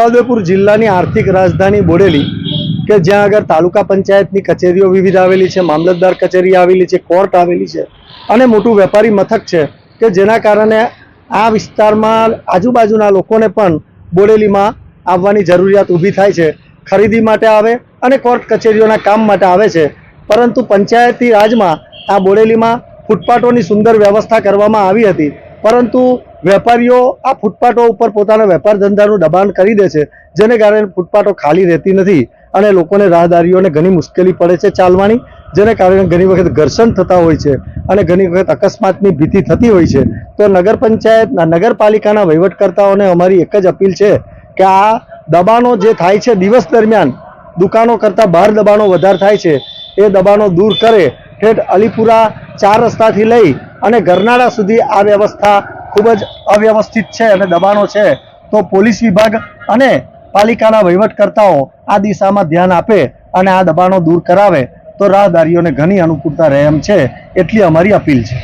છોટાઉદેપુર જિલ્લાની આર્થિક રાજધાની બોડેલી કે જ્યાં આગળ તાલુકા પંચાયતની કચેરીઓ વિવિધ આવેલી છે, મામલતદાર કચેરી આવેલી છે, કોર્ટ આવેલી છે અને મોટું વેપારી મથક છે કે જેના કારણે આ વિસ્તારમાં આજુબાજુના લોકોને પણ બોડેલીમાં આવવાની જરૂરિયાત ઊભી થાય છે। ખરીદી માટે આવે અને કોર્ટ કચેરીઓના કામ માટે આવે છે, પરંતુ પંચાયતી રાજમાં આ બોડેલીમાં ફૂટપાથોની સુંદર વ્યવસ્થા કરવામાં આવી હતી, પરંતુ વેપારીઓ આ ફૂટપાથો ઉપર પોતાના વેપાર ધંધાનું દબાણ કરી દે છે, જેને કારણે ફૂટપાથો ખાલી રહેતી નથી અને લોકોને રાહદારીઓને ઘણી મુશ્કેલી પડે છે ચાલવાની, જેને કારણે ઘણી વખત ઘર્ષણ થતા હોય છે અને ઘણી વખત અકસ્માતની ભીતિ થતી હોય છે। તો નગર પંચાયતના નગરપાલિકાના વહીવટકર્તાઓને અમારી એક જ અપીલ છે કે આ દબાણો જે થાય છે દિવસ દરમિયાન દુકાનો કરતાં બહાર દબાણો વધારે થાય છે, એ દબાણો દૂર કરે। ઠેઠ અલીપુરા 4 રસ્તાથી લઈ અને ગરનાળા સુધી આ વ્યવસ્થા ખૂબ જ અવ્યવસ્થિત છે અને દબાણો છે, તો પોલીસ વિભાગ અને પાલિકાના વહીવટકર્તાઓ આ દિશામાં ધ્યાન આપે અને આ દબાણો દૂર કરાવે તો રાહદારીઓને ઘણી અનુકૂળતા રહે એમ છે, એટલી અમારી અપીલ છે।